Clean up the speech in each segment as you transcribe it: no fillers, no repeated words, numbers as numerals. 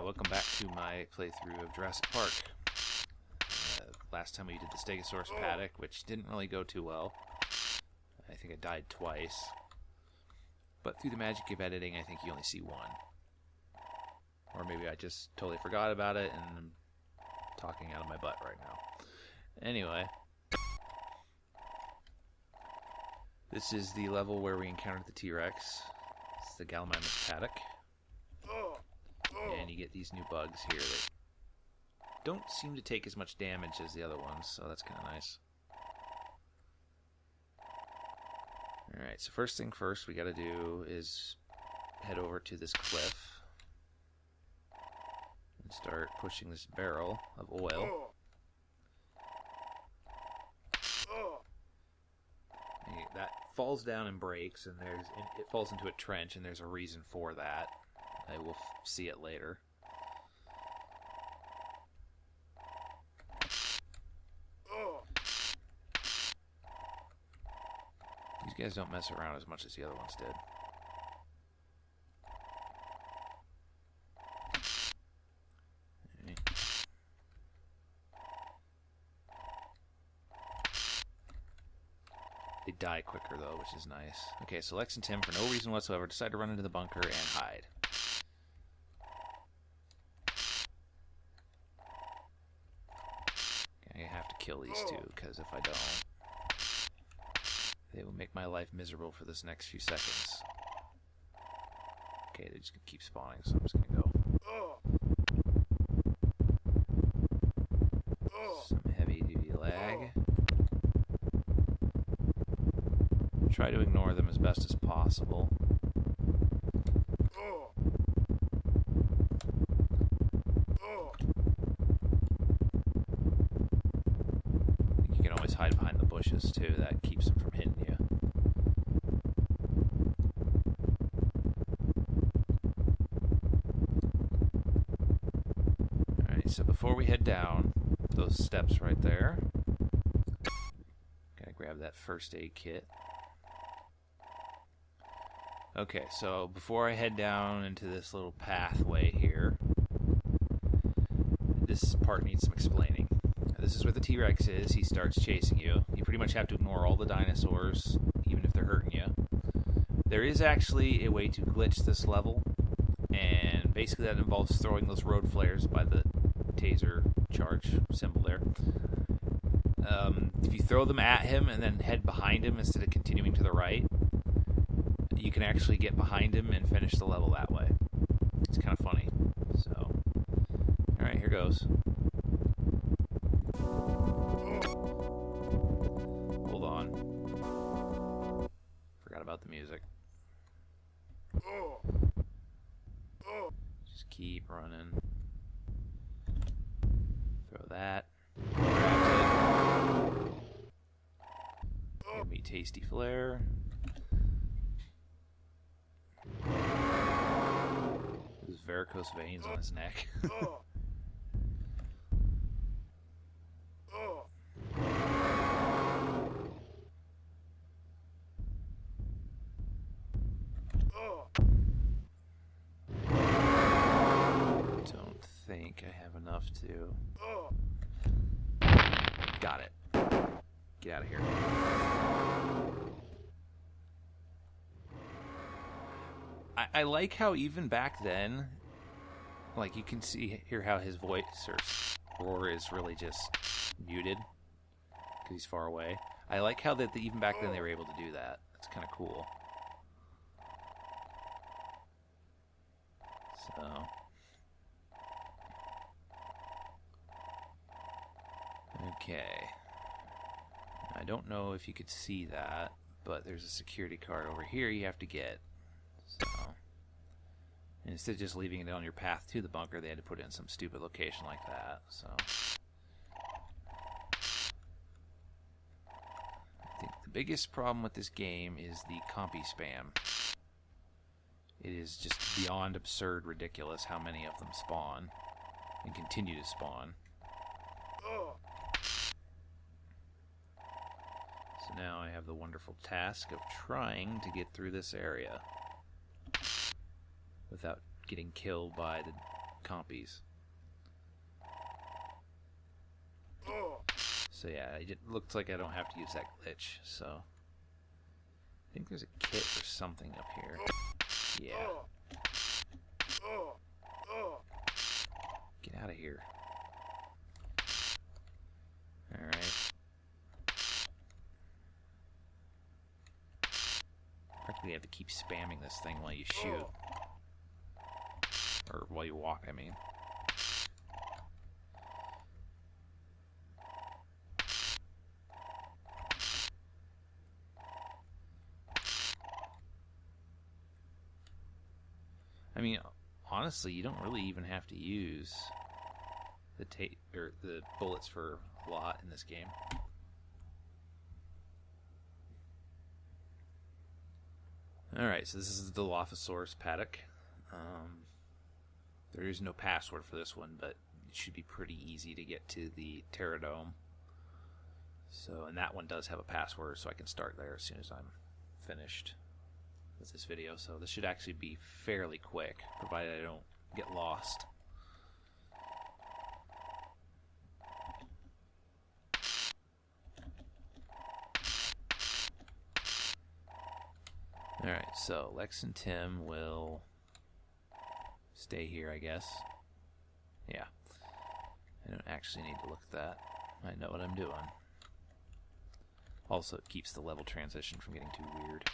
welcome back to my playthrough of Jurassic Park. Last time we did the Stegosaurus paddock, which didn't really go too well. I think I died twice. But through the magic of editing, I think you only see one. Or maybe I just totally forgot about it and I'm talking out of my butt right now. Anyway. This is the level where we encountered the T-Rex. It's the Gallimimus paddock. And you get these new bugs here that don't seem to take as much damage as the other ones, so that's kind of nice. Alright, so first thing first we gotta do is head over to this cliff and start pushing this barrel of oil. That falls down and breaks, and it falls into a trench, and there's a reason for that. I will see it later. These guys don't mess around as much as the other ones did. They die quicker, though, which is nice. Okay, so Lex and Tim, for no reason whatsoever, decide to run into the bunker and hide. Okay, I have to kill these two, because if I don't, they will make my life miserable for this next few seconds. Okay, they're just going to keep spawning, so I'm just going to go. Some heavy-duty lag. Try to ignore them as best as possible. You can always hide behind the bushes too, that keeps them from hitting you. Alright, so before we head down, those steps right there, gotta grab that first aid kit. Okay, so before I head down into this little pathway here, this part needs some explaining. This is where the T-Rex is. He starts chasing you. You pretty much have to ignore all the dinosaurs, even if they're hurting you. There is actually a way to glitch this level, and basically that involves throwing those road flares by the taser charge symbol there. If you throw them at him and then head behind him instead of continuing to the right, you can actually get behind him and finish the level that way. It's kind of funny. So, alright, here goes. Hold on. Forgot about the music. Just keep running. Throw that. Grabs it. Give me tasty flare. Those varicose veins on his neck. Don't think I have enough to. Got it. Get out of here. I like how even back then, like you can hear how his voice or roar is really just muted because he's far away. I like how that even back then they were able to do that. That's kind of cool. So, okay. I don't know if you could see that, but there's a security card over here you have to get. So, and instead of just leaving it on your path to the bunker, they had to put it in some stupid location like that. So, I think the biggest problem with this game is the compy spam. It is just beyond absurd ridiculous how many of them spawn and continue to spawn. So now I have the wonderful task of trying to get through this area without getting killed by the compies. So yeah, it looks like I don't have to use that glitch, so I think there's a kit or something up here. Yeah. Get out of here. Alright. Practically have to keep spamming this thing while you shoot. Or while you walk, I mean. I mean, honestly, you don't really even have to use the bullets for a lot in this game. Alright, so this is the Dilophosaurus paddock. There is no password for this one, but it should be pretty easy to get to the Terra Dome. So, and that one does have a password, so I can start there as soon as I'm finished with this video. So this should actually be fairly quick, provided I don't get lost. Alright, so Lex and Tim will stay here, I guess. Yeah. I don't actually need to look at that. I know what I'm doing. Also, it keeps the level transition from getting too weird.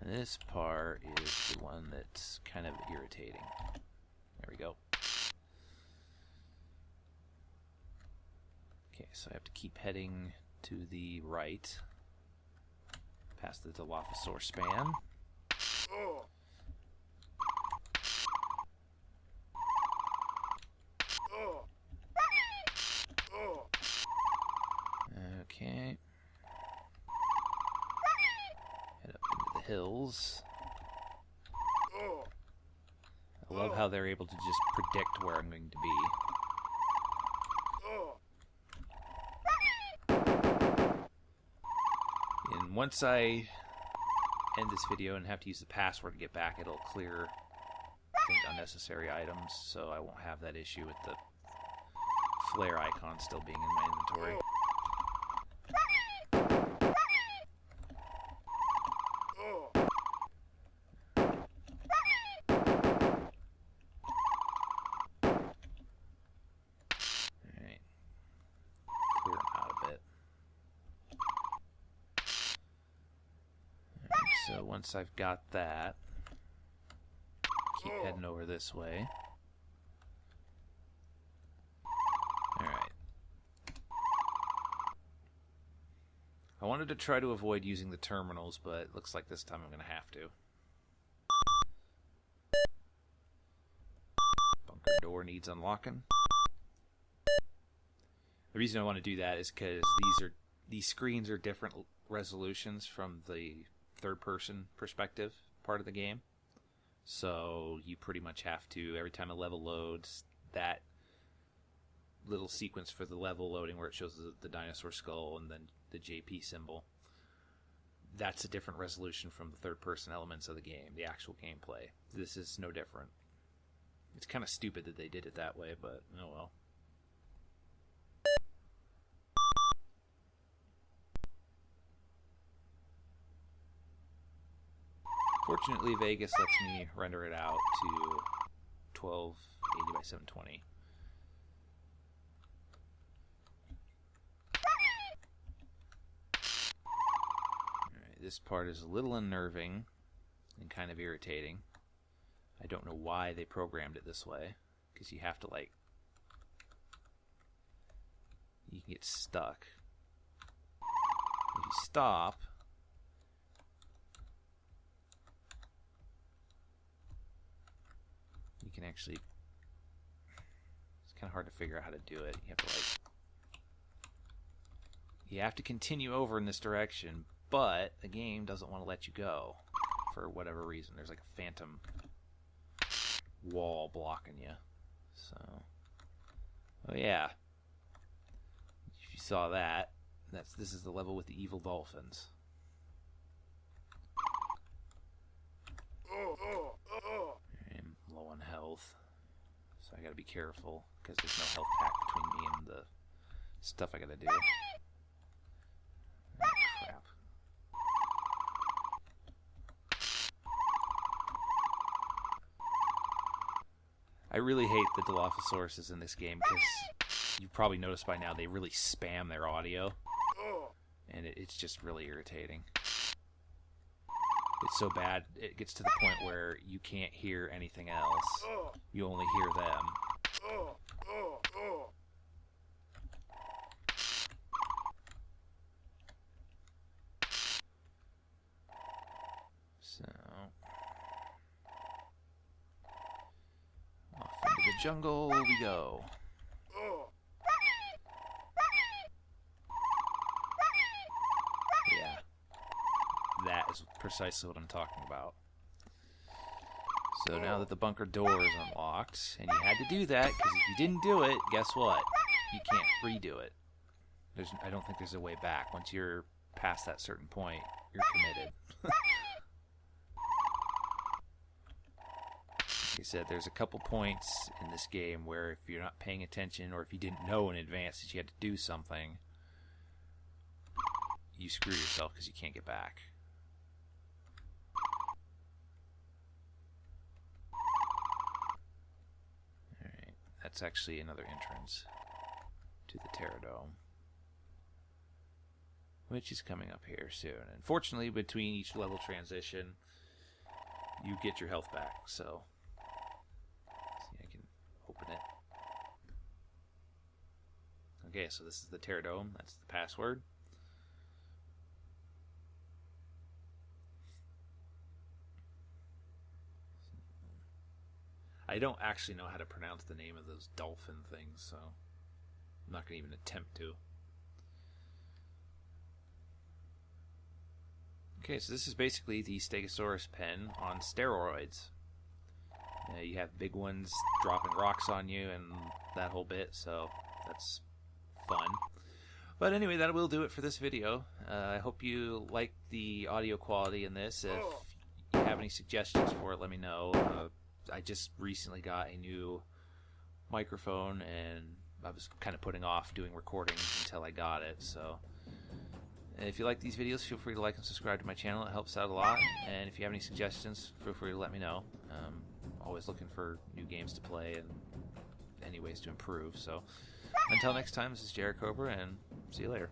And this part is the one that's kind of irritating. There we go. Okay, so I have to keep heading to the right. Past the Dilophosaurus span. Okay. Head up into the hills. I love how they're able to just predict where I'm going to be. And once I end this video and have to use the password to get back, it'll clear, I think, unnecessary items, so I won't have that issue with the flare icon still being in my inventory. Alright. Clear them out a bit. Alright, so once I've got that, keep heading over this way. Alright. I wanted to try to avoid using the terminals, but it looks like this time I'm going to have to. Bunker door needs unlocking. The reason I want to do that is because these screens are different resolutions from the third-person perspective part of the game. So you pretty much have to, every time a level loads, that little sequence for the level loading where it shows the dinosaur skull and then the JP symbol, that's a different resolution from the third-person elements of the game, the actual gameplay. This is no different. It's kind of stupid that they did it that way, but oh well. Fortunately, Vegas lets me render it out to 1280 by 720. Alright, this part is a little unnerving and kind of irritating. I don't know why they programmed it this way, because you have to, like, you can get stuck. If you stop, you can actually, it's kind of hard to figure out how to do it. You have to, like, you have to continue over in this direction, but the game doesn't want to let you go for whatever reason. There's like a phantom wall blocking you. So, oh yeah, if you saw that, this is the level with the evil dolphins. I'm low on health. health. So I gotta be careful, because there's no health pack between me and the stuff I gotta do. Oh, crap. I really hate the Dilophosauruses in this game, because you've probably noticed by now they really spam their audio. And it's just really irritating. It's so bad, it gets to the point where you can't hear anything else. You only hear them. So, off into the jungle we go. Yeah, that is precisely what I'm talking about. So now that the bunker door is unlocked, and you had to do that, because if you didn't do it, guess what? You can't redo it. I don't think there's a way back. Once you're past that certain point, you're committed. Like I said, there's a couple points in this game where if you're not paying attention, or if you didn't know in advance that you had to do something, you screw yourself because you can't get back. Alright, that's actually another entrance to the Terra Dome, which is coming up here soon. And fortunately, between each level transition, you get your health back, so see, I can open it. Okay, so this is the Terra Dome. That's the password. I don't actually know how to pronounce the name of those dolphin things, so I'm not going to even attempt to. Okay, so this is basically the Stegosaurus pen on steroids. You have big ones dropping rocks on you and that whole bit, so that's fun. But anyway, that will do it for this video. I hope you like the audio quality in this. If you have any suggestions for it, let me know. I just recently got a new microphone, and I was kind of putting off doing recordings until I got it. So if you like these videos, feel free to like and subscribe to my channel. It helps out a lot. And if you have any suggestions, feel free to let me know. Always looking for new games to play and any ways to improve. So until next time, this is Cobra, and see you later.